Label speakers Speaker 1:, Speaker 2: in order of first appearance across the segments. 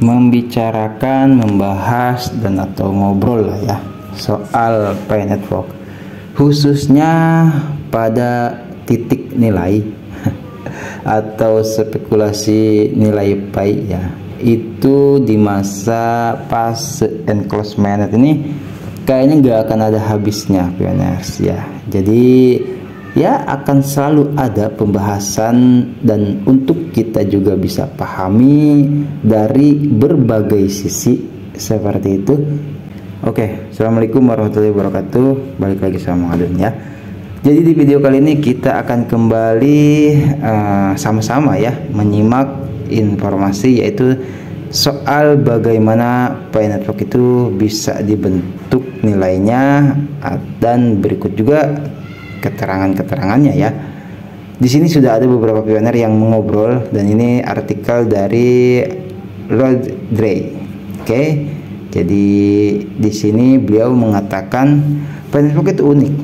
Speaker 1: membicarakan, membahas dan atau ngobrol lah ya soal Pi Network, khususnya pada titik nilai atau spekulasi nilai Pi ya. Itu di masa pas enclosed mainnet ini kayaknya nggak akan ada habisnya Pioners ya. Jadi ya akan selalu ada pembahasan dan untuk kita juga bisa pahami dari berbagai sisi seperti itu. Oke, assalamualaikum warahmatullahi wabarakatuh. Balik lagi sama Adun ya. Jadi di video kali ini kita akan kembali sama-sama ya menyimak informasi, yaitu soal bagaimana Pi Network itu bisa dibentuk nilainya, dan berikut juga keterangan-keterangannya ya. Di sini sudah ada beberapa pioner yang mengobrol dan ini artikel dari Rod Dray. Oke. Jadi di sini beliau mengatakan Pi Network itu unik.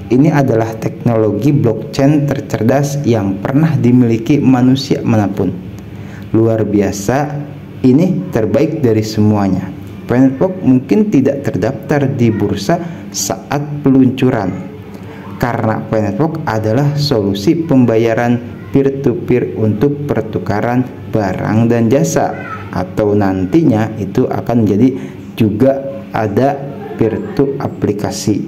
Speaker 1: Ini adalah teknologi blockchain tercerdas yang pernah dimiliki manusia manapun. Luar biasa, ini terbaik dari semuanya. Pi Network mungkin tidak terdaftar di bursa saat peluncuran, karena Pi Network adalah solusi pembayaran peer-to-peer untuk pertukaran barang dan jasa, atau nantinya itu akan menjadi juga ada peer-to aplikasi.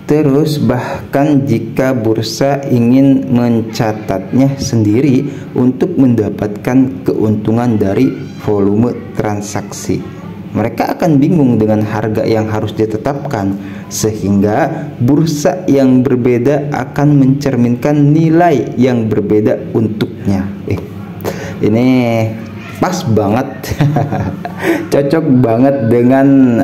Speaker 1: Terus bahkan jika bursa ingin mencatatnya sendiri untuk mendapatkan keuntungan dari volume transaksi, mereka akan bingung dengan harga yang harus ditetapkan, sehingga bursa yang berbeda akan mencerminkan nilai yang berbeda untuknya. Ini pas banget cocok banget dengan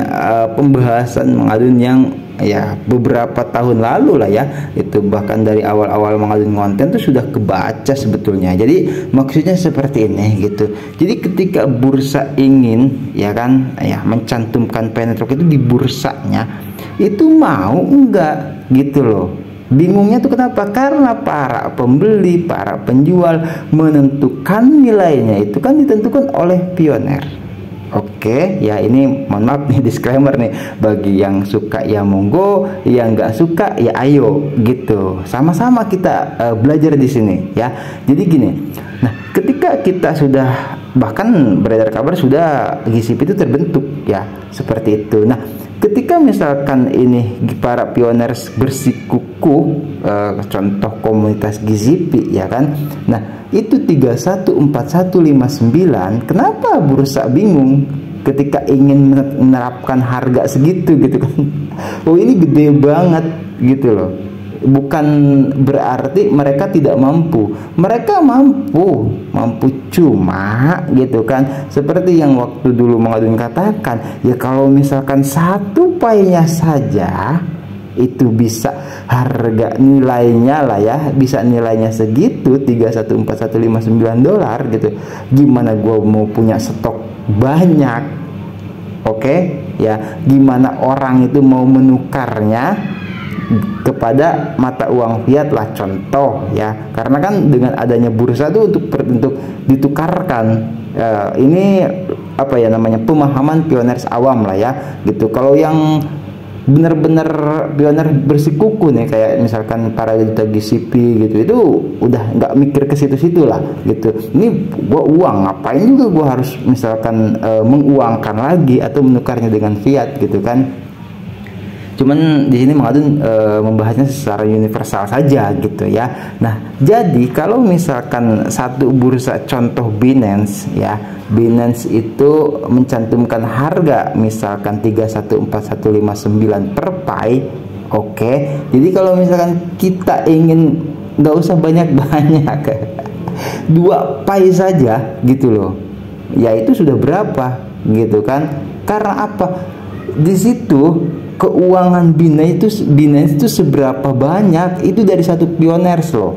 Speaker 1: pembahasan Mengadun yang ya beberapa tahun lalu lah ya. Itu bahkan dari awal-awal Mengadun konten tuh sudah kebaca sebetulnya. Jadi maksudnya seperti ini gitu. Jadi ketika bursa ingin ya kan ya mencantumkan Pi Network itu di bursanya, itu mau enggak gitu loh. Bingungnya tuh kenapa? Karena para pembeli, para penjual menentukan nilainya itu kan ditentukan oleh pioner. Oke, ya ini mohon maaf nih disclaimer nih, bagi yang suka ya monggo, yang nggak suka ya ayo gitu. Sama-sama kita belajar di sini ya. Jadi gini, nah ketika kita sudah bahkan beredar kabar sudah GCP itu terbentuk ya seperti itu. Nah ketika misalkan ini para pioners bersikukuh, contoh komunitas GCP ya kan, nah itu 314159, kenapa bursa bingung ketika ingin menerapkan harga segitu gitu kan? Oh ini gede banget gitu loh. Bukan berarti mereka tidak mampu, mereka mampu cuma gitu kan, seperti yang waktu dulu Mengadun katakan ya, kalau misalkan satu Pi-nya saja itu bisa harga nilainya lah ya, bisa nilainya segitu $314159 gitu, gimana gua mau punya stok banyak? Oke ya, gimana orang itu mau menukarnya kepada mata uang fiat lah contoh ya, karena kan dengan adanya bursa itu untuk ditukarkan. Ini apa ya namanya, pemahaman pioners awam lah ya gitu. Kalau yang benar-benar pioner bersikuku nih kayak misalkan para duta GCP gitu, itu udah nggak mikir ke situ-situ lah gitu. Ini gua uang ngapain juga gua harus misalkan menguangkan lagi atau menukarnya dengan fiat gitu kan. Cuman di sini Mengadun membahasnya secara universal saja gitu ya. Nah, jadi kalau misalkan satu bursa contoh Binance ya, Binance itu mencantumkan harga misalkan 314159 per Pi. Oke. Jadi kalau misalkan kita ingin nggak usah banyak-banyak 2 Pi saja gitu loh. Ya itu sudah berapa gitu kan? Karena apa? Di situ keuangan Binance itu seberapa banyak, itu dari satu pioners loh,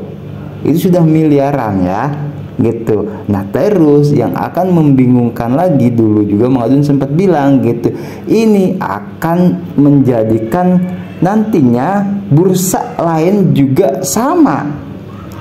Speaker 1: itu sudah miliaran ya gitu. Nah terus yang akan membingungkan lagi, dulu juga Mengadun sempat bilang gitu, ini akan menjadikan nantinya bursa lain juga sama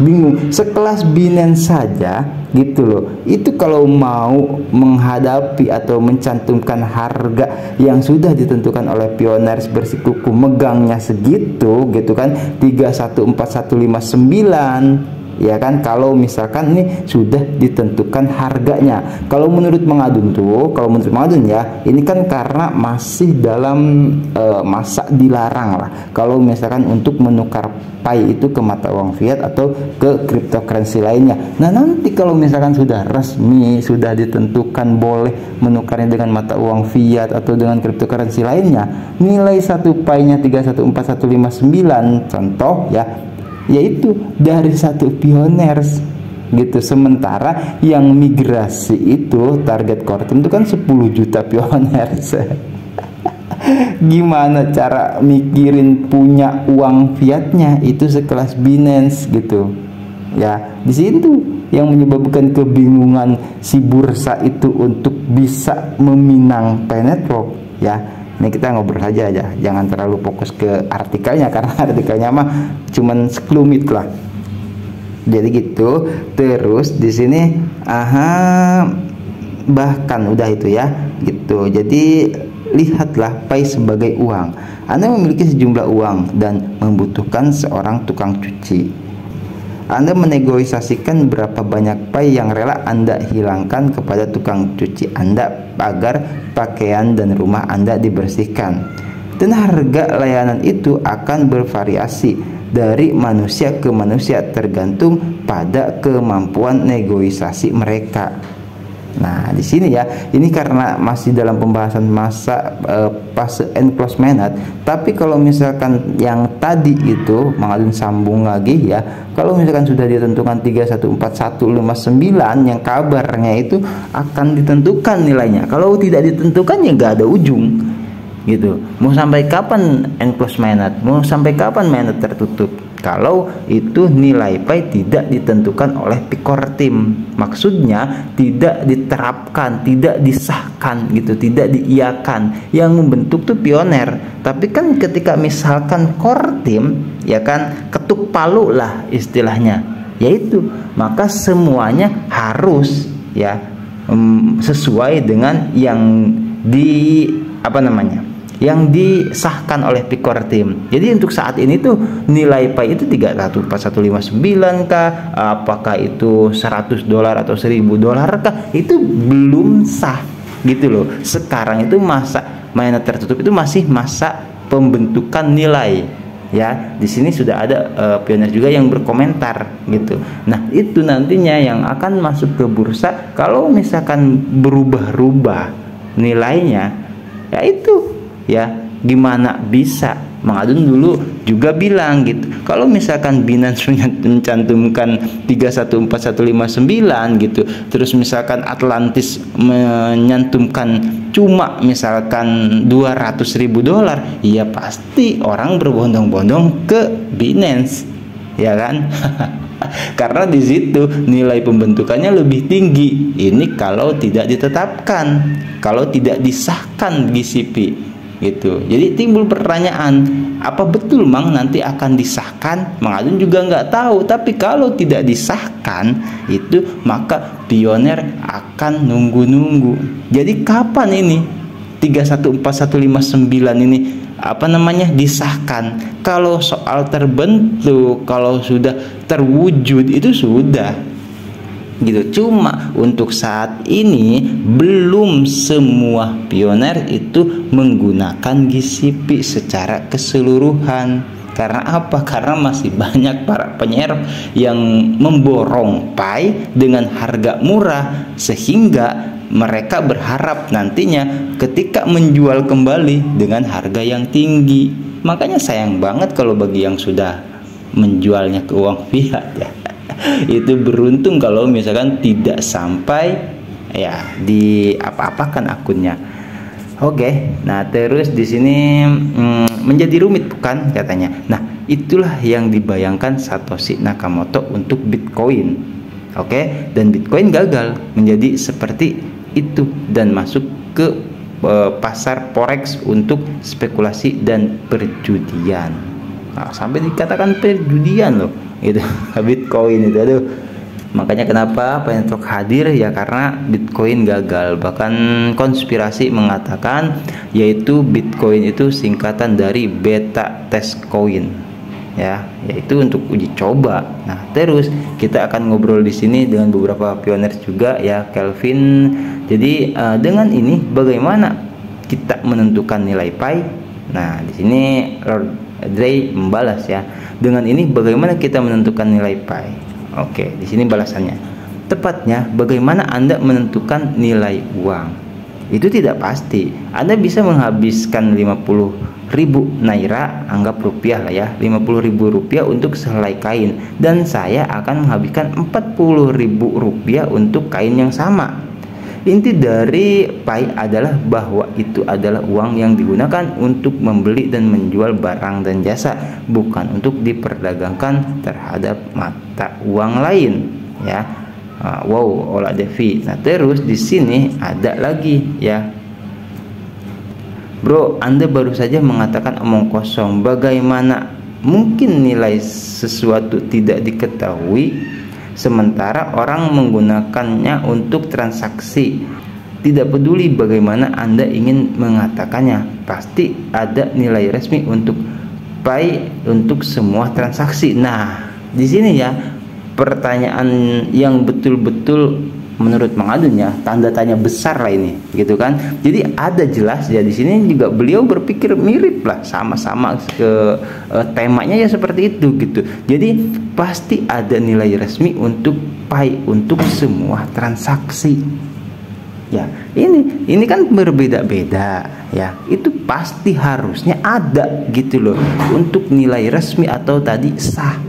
Speaker 1: bingung. Sekelas Binance saja gitu loh, itu kalau mau menghadapi atau mencantumkan harga yang sudah ditentukan oleh Pioneers bersikuku megangnya segitu gitu kan, 314.159 ya kan, kalau misalkan ini sudah ditentukan harganya. Kalau menurut Mengadun ya, ini kan karena masih dalam masa dilarang lah kalau misalkan untuk menukar Pi itu ke mata uang fiat atau ke cryptocurrency lainnya. Nah, nanti kalau misalkan sudah resmi, sudah ditentukan boleh menukarnya dengan mata uang fiat atau dengan cryptocurrency lainnya, nilai satu Pi-nya 314.159 contoh ya, yaitu dari satu Pioneers gitu. Sementara yang migrasi itu target core team itu kan 10 juta Pioneers. Gimana cara mikirin punya uang fiatnya itu sekelas Binance gitu ya. Di situ yang menyebabkan kebingungan si bursa itu untuk bisa meminang Pi Network ya. Ini kita ngobrol saja aja, jangan terlalu fokus ke artikelnya karena artikelnya mah cuman sekelumit lah. Jadi gitu. Terus di sini bahkan udah itu ya gitu. Jadi lihatlah Pi sebagai uang. Anda memiliki sejumlah uang dan membutuhkan seorang tukang cuci. Anda menegosiasikan berapa banyak Pi yang rela Anda hilangkan kepada tukang cuci Anda agar pakaian dan rumah Anda dibersihkan. Dan harga layanan itu akan bervariasi dari manusia ke manusia tergantung pada kemampuan negosiasi mereka. Nah, di sini ya, ini karena masih dalam pembahasan masa fase enclosement. Tapi kalau misalkan yang tadi itu Mengadun sambung lagi ya, kalau misalkan sudah ditentukan 314.159 yang kabarnya itu akan ditentukan nilainya. Kalau tidak ditentukan ya nggak ada ujung gitu. Mau sampai kapan enclosement? Mau sampai kapan mainnet tertutup? Kalau itu nilai Pi tidak ditentukan oleh Core Team, maksudnya tidak diterapkan, tidak disahkan gitu, tidak diiakan. Yang membentuk tuh Pioneer. Tapi kan ketika misalkan Core Team ya kan ketuk palu lah istilahnya, yaitu maka semuanya harus ya sesuai dengan yang yang disahkan oleh Core Team. Jadi untuk saat ini tuh nilai Pi itu 314.159 kah, apakah itu $100 atau $1.000 kah, itu belum sah gitu loh. Sekarang itu masa mainnet tertutup itu masih masa pembentukan nilai ya. Di sini sudah ada Pioneer juga yang berkomentar gitu. Nah, itu nantinya yang akan masuk ke bursa kalau misalkan berubah-ubah nilainya, ya itu ya gimana bisa. Mengadun dulu juga bilang gitu, kalau misalkan Binance mencantumkan 314.159 gitu, terus misalkan Atlantis menyantumkan cuma misalkan $200.000, ya pasti orang berbondong-bondong ke Binance ya kan. Karena di situ nilai pembentukannya lebih tinggi. Ini kalau tidak ditetapkan, kalau tidak disahkan GCP gitu. Jadi timbul pertanyaan, apa betul Mang nanti akan disahkan? Mengadun juga nggak tahu. Tapi kalau tidak disahkan itu, maka Pioneer akan nunggu-nunggu. Jadi kapan ini 314.159 ini disahkan? Kalau soal terbentuk, kalau sudah terwujud itu sudah gitu. Cuma untuk saat ini belum semua Pioneer itu menggunakan GCP secara keseluruhan. Karena apa? Karena masih banyak para penyebar yang memborong Pi dengan harga murah, sehingga mereka berharap nantinya ketika menjual kembali dengan harga yang tinggi. Makanya sayang banget kalau bagi yang sudah menjualnya ke uang fiat ya. Itu beruntung kalau misalkan tidak sampai ya di apa-apakan akunnya. Oke, nah terus di sini menjadi rumit bukan katanya. Nah, itulah yang dibayangkan Satoshi Nakamoto untuk Bitcoin. Oke, dan Bitcoin gagal menjadi seperti itu dan masuk ke pasar forex untuk spekulasi dan perjudian. Nah, sampai dikatakan perjudian loh. gitu. Bitcoin itu, aduh. Makanya kenapa Pi Network hadir ya, karena Bitcoin gagal. Bahkan konspirasi mengatakan yaitu Bitcoin itu singkatan dari beta test coin, ya, yaitu untuk uji coba. Nah, terus kita akan ngobrol di sini dengan beberapa pioner juga ya, Kelvin. Jadi dengan ini bagaimana kita menentukan nilai Pi? Nah, di sini Lord Dre membalas ya. Dengan ini bagaimana kita menentukan nilai Pi? Oke, di sini balasannya. Tepatnya, bagaimana Anda menentukan nilai uang? Itu tidak pasti. Anda bisa menghabiskan 50.000 naira, anggap rupiah lah ya, 50.000 rupiah untuk sehelai kain, dan saya akan menghabiskan 40.000 rupiah untuk kain yang sama. Inti dari Pi adalah bahwa itu adalah uang yang digunakan untuk membeli dan menjual barang dan jasa, bukan untuk diperdagangkan terhadap mata uang lain, ya. Wow, Ola Devi. Nah, terus di sini ada lagi ya. Bro, Anda baru saja mengatakan omong kosong. Bagaimana mungkin nilai sesuatu tidak diketahui sementara orang menggunakannya untuk transaksi? Tidak peduli bagaimana Anda ingin mengatakannya, pasti ada nilai resmi untuk Pi untuk semua transaksi. Nah, di sini ya pertanyaan yang betul-betul menurut Mang Adun ya, tanda tanya besar lah ini, gitu kan. Jadi ada jelas ya, di sini juga beliau berpikir mirip lah, sama-sama ke temanya ya seperti itu gitu. Jadi pasti ada nilai resmi untuk Pi untuk semua transaksi. Ya, ini kan berbeda-beda ya. Itu pasti harusnya ada gitu loh untuk nilai resmi atau tadi sah,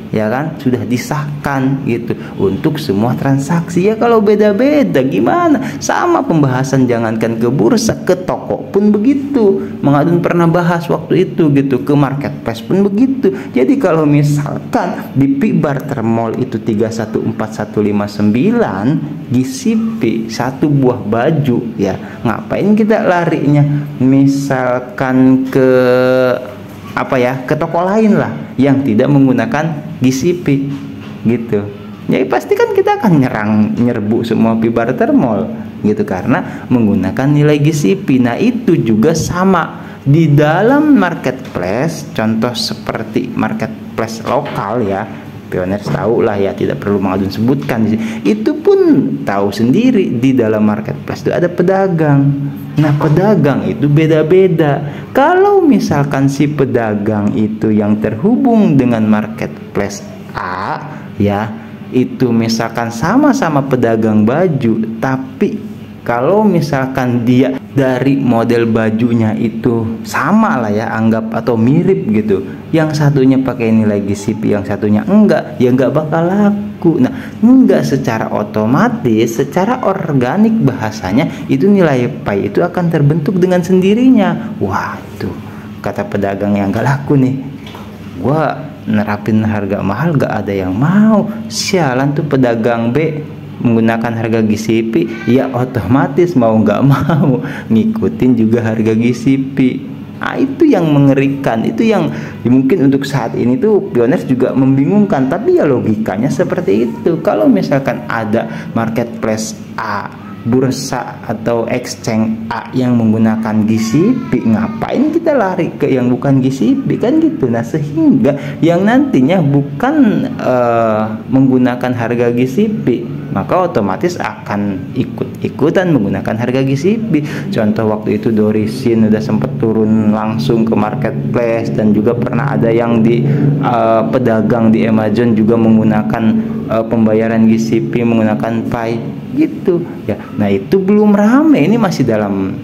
Speaker 1: ya kan, sudah disahkan gitu untuk semua transaksi. Ya kalau beda-beda gimana? Sama pembahasan, jangankan ke bursa, ke toko pun begitu. Mang Adun pernah bahas waktu itu gitu, ke marketplace pun begitu. Jadi kalau misalkan di Pi Barter Mall itu 314159 GCP satu buah baju, ya ngapain kita larinya misalkan ke apa ya, ke toko lain lah yang tidak menggunakan GCP gitu. Jadi pasti kan kita akan nyerbu semua Pi Barter Mall gitu karena menggunakan nilai GCP. Nah, itu juga sama di dalam marketplace, contoh seperti marketplace lokal ya. Pioner tahu lah ya, tidak perlu Mang Adun sebutkan di sini. Itu pun tahu sendiri, di dalam marketplace itu ada pedagang. Nah, pedagang itu beda-beda. Kalau misalkan si pedagang itu yang terhubung dengan marketplace A ya, itu misalkan sama-sama pedagang baju, tapi kalau misalkan dia dari model bajunya itu sama lah ya, anggap atau mirip gitu, yang satunya pakai nilai GCP, yang satunya enggak, ya enggak bakal laku. Nah, enggak secara otomatis, secara organik bahasanya itu nilai Pi itu akan terbentuk dengan sendirinya. Wah, itu kata pedagang yang enggak laku nih, gua nerapin harga mahal gak ada yang mau. Sialan tuh pedagang B menggunakan harga GCP, ya otomatis mau nggak mau ngikutin juga harga GCP. Nah, itu yang mengerikan, itu yang mungkin untuk saat ini tuh Pioneers juga membingungkan, tapi ya logikanya seperti itu. Kalau misalkan ada marketplace A, bursa atau exchange A yang menggunakan GCP, ngapain kita lari ke yang bukan GCP kan gitu. Nah, sehingga yang nantinya bukan menggunakan harga GCP, maka otomatis akan ikut-ikutan menggunakan harga GCP. Contoh waktu itu Dorisin udah sempat turun langsung ke marketplace, dan juga pernah ada yang di pedagang di Amazon juga menggunakan pembayaran GCP menggunakan Pi gitu ya. Nah, itu belum rame, ini masih dalam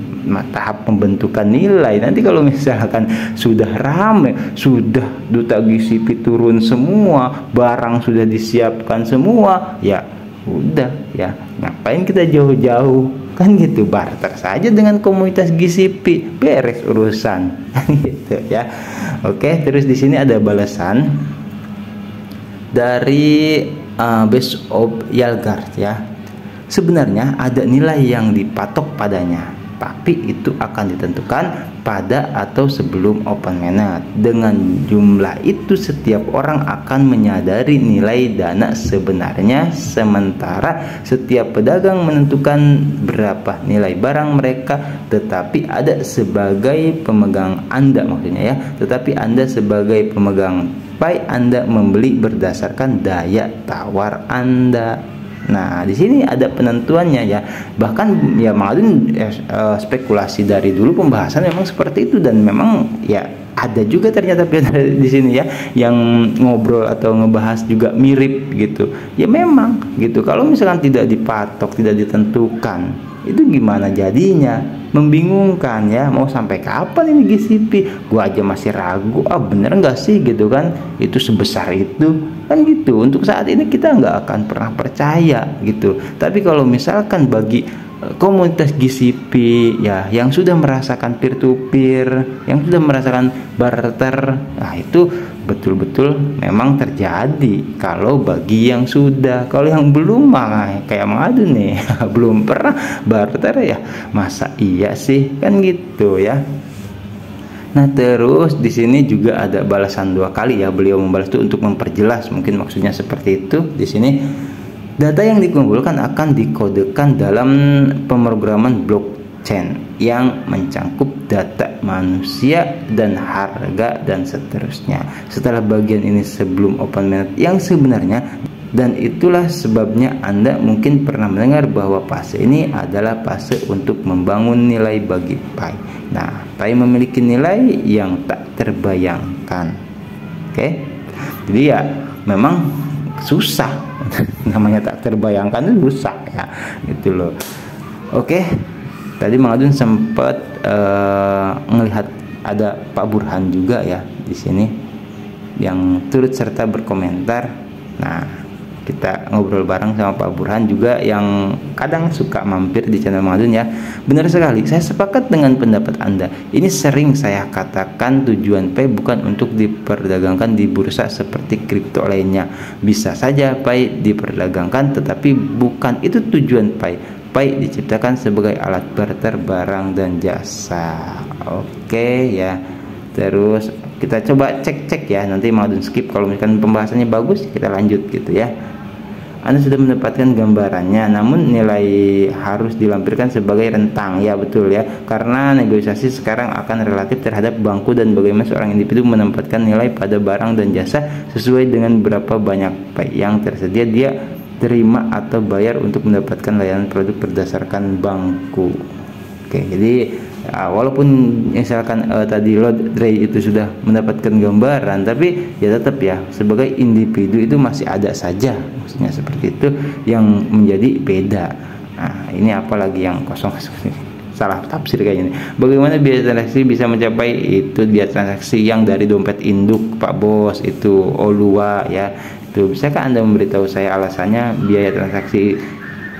Speaker 1: tahap pembentukan nilai. Nanti kalau misalkan sudah rame, sudah duta GCP turun semua, barang sudah disiapkan semua, ya udah ya, ngapain kita jauh-jauh kan gitu, barter saja dengan komunitas GCP, beres urusan gitu ya. Oke, terus di sini ada balasan dari Best of Yalgard ya. Sebenarnya ada nilai yang dipatok padanya. tapi itu akan ditentukan pada atau sebelum open mainnet. Dengan jumlah itu setiap orang akan menyadari nilai dana sebenarnya, sementara setiap pedagang menentukan berapa nilai barang mereka, tetapi ada sebagai pemegang Anda, maksudnya ya, tetapi Anda sebagai pemegang Pi, Anda membeli berdasarkan daya tawar Anda. Nah, di sini ada penentuannya ya. Bahkan ya Mang spekulasi dari dulu pembahasan memang seperti itu, dan memang ya ada juga ternyata di sini ya yang ngobrol atau ngebahas juga mirip gitu. Ya memang gitu. Kalau misalkan tidak dipatok, tidak ditentukan, itu gimana jadinya? Membingungkan ya, mau sampai kapan ini GCP? Gua aja masih ragu, bener nggak sih gitu kan, itu sebesar itu kan gitu. Untuk saat ini kita nggak akan pernah percaya gitu. Tapi kalau misalkan bagi komunitas GCP ya yang sudah merasakan peer to peer, yang sudah merasakan barter, nah itu betul-betul memang terjadi. Kalau bagi yang sudah, kalau yang belum mah kayak Madu nih belum pernah barter ya, masa iya sih kan gitu ya. Nah, terus di sini juga ada balasan 2 kali ya, beliau membalas itu untuk memperjelas, mungkin maksudnya seperti itu. Di sini data yang dikumpulkan akan dikodekan dalam pemrograman blockchain yang mencangkup data manusia dan harga dan seterusnya. Setelah bagian ini sebelum open mainnet yang sebenarnya, dan itulah sebabnya Anda mungkin pernah mendengar bahwa fase ini adalah fase untuk membangun nilai bagi Pi. Nah, Pi memiliki nilai yang tak terbayangkan. Oke. Jadi ya memang susah namanya tak terbayangkan itu susah ya gitu loh. Oke, tadi Mang Adun sempat melihat ada Pak Burhan juga ya di sini yang turut serta berkomentar. Nah, kita ngobrol bareng sama Pak Burhan juga yang kadang suka mampir di channel Mang Adun ya. Benar sekali, saya sepakat dengan pendapat Anda. Ini sering saya katakan, tujuan Pi bukan untuk diperdagangkan di bursa seperti kripto lainnya. Bisa saja Pi diperdagangkan, tetapi bukan itu tujuan Pi. Pi diciptakan sebagai alat barter barang dan jasa. Oke ya. Terus kita coba cek-cek ya, nanti Mang Adun skip kalau misalkan pembahasannya bagus kita lanjut gitu ya. Anda sudah mendapatkan gambarannya, namun nilai harus dilampirkan sebagai rentang. Ya betul ya, karena negosiasi sekarang akan relatif terhadap bangku dan bagaimana seorang individu menempatkan nilai pada barang dan jasa sesuai dengan berapa banyak Pi yang tersedia dia terima atau bayar untuk mendapatkan layanan produk berdasarkan bangku. Oke, jadi walaupun misalkan tadi Lord Ray itu sudah mendapatkan gambaran, tapi ya tetap ya sebagai individu itu masih ada saja, maksudnya seperti itu yang menjadi beda. Nah, ini apalagi yang kosong salah tafsir kayaknya ini. Bagaimana biaya transaksi bisa mencapai itu biaya transaksi yang dari dompet induk Pak Bos itu Olua ya. Itu bisakah Anda memberitahu saya alasannya biaya transaksi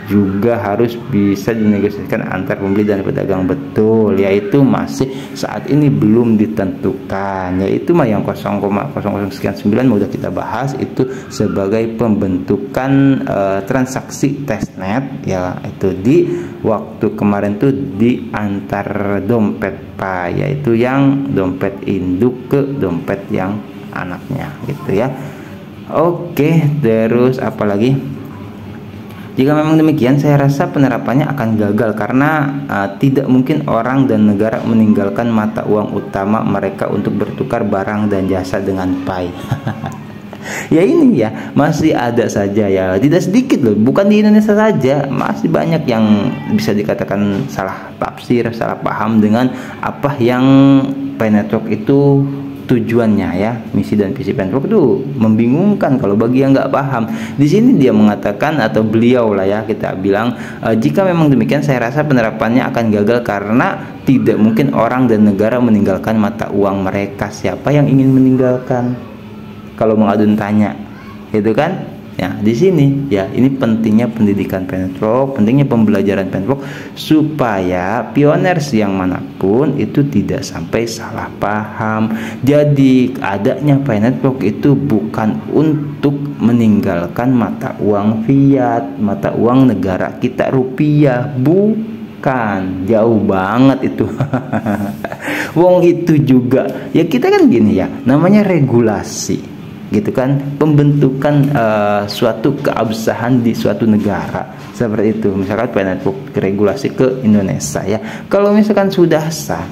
Speaker 1: juga harus bisa dinegosiasikan antar pembeli dan pedagang? Betul, yaitu masih saat ini belum ditentukan, yaitu mah yang 0,00 sekian 9 udah kita bahas itu sebagai pembentukan transaksi testnet ya, itu di waktu kemarin tuh di antar dompet Pi, yaitu yang dompet induk ke dompet yang anaknya gitu ya. Oke, terus apalagi? Jika memang demikian, saya rasa penerapannya akan gagal karena tidak mungkin orang dan negara meninggalkan mata uang utama mereka untuk bertukar barang dan jasa dengan Pi. Ya ini ya, masih ada saja ya, tidak sedikit loh, bukan di Indonesia saja, masih banyak yang bisa dikatakan salah tafsir, salah paham dengan apa yang Pi Network itu tujuannya ya. Misi dan visi Pi Network itu membingungkan kalau bagi yang nggak paham. Di sini dia mengatakan, atau beliau lah ya kita bilang, jika memang demikian saya rasa penerapannya akan gagal karena tidak mungkin orang dan negara meninggalkan mata uang mereka. Siapa yang ingin meninggalkan? Kalau Mang Adun tanya, gitu kan? Ya, di sini ya, ini pentingnya pendidikan Pi Network, pentingnya pembelajaran Pi Network supaya pioners yang manapun itu tidak sampai salah paham. Jadi adanya Pi Network itu bukan untuk meninggalkan mata uang fiat, mata uang negara kita rupiah, bukan. bukan, jauh banget itu. Wong itu juga ya, kita kan gini ya, namanya regulasi gitu kan, pembentukan suatu keabsahan di suatu negara seperti itu. Misalkan PI Network regulasi ke Indonesia ya, kalau misalkan sudah sah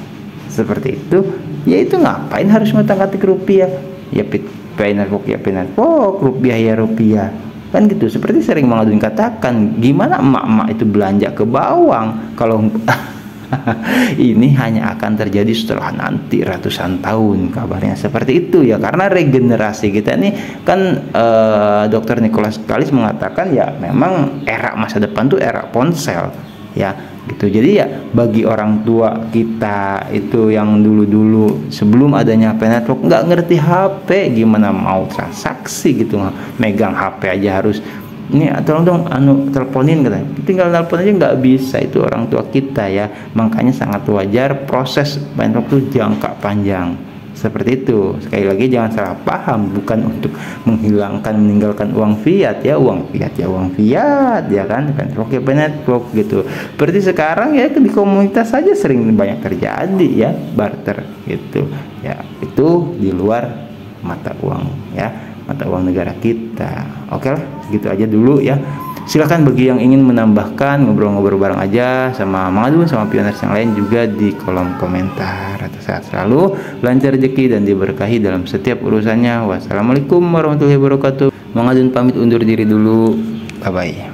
Speaker 1: seperti itu, ya itu ngapain harus ngotak-ngatik rupiah ya, PI Network ya PI Network, rupiah ya rupiah, kan gitu. Seperti sering Mang Adun katakan, gimana emak-emak itu belanja ke bawang kalau ini hanya akan terjadi setelah nanti ratusan tahun, kabarnya seperti itu ya. Karena regenerasi kita ini kan Dr. Nicholas Kalis mengatakan ya, memang era masa depan tuh era ponsel ya gitu. Jadi ya bagi orang tua kita itu yang dulu-dulu sebelum adanya PI Network nggak ngerti HP, gimana mau transaksi gitu, megang HP aja harus ini, tolong dong teleponin katanya, tinggal telepon aja nggak bisa, itu orang tua kita ya. Makanya sangat wajar proses PI Network itu jangka panjang seperti itu. Sekali lagi jangan salah paham, bukan untuk meninggalkan uang fiat ya, uang fiat ya uang fiat ya kan, PI Network ya PI Network gitu. Seperti sekarang ya di komunitas saja sering banyak terjadi ya, barter gitu ya, itu di luar mata uang ya, mata uang negara kita. Oke lah, gitu aja dulu ya. Silahkan bagi yang ingin menambahkan, ngobrol-ngobrol bareng aja sama Mang Adun, sama pioners yang lain juga di kolom komentar. Atas sehat selalu, lancar rezeki dan diberkahi dalam setiap urusannya. Wassalamualaikum warahmatullahi wabarakatuh. Mang Adun pamit undur diri dulu. Bye bye.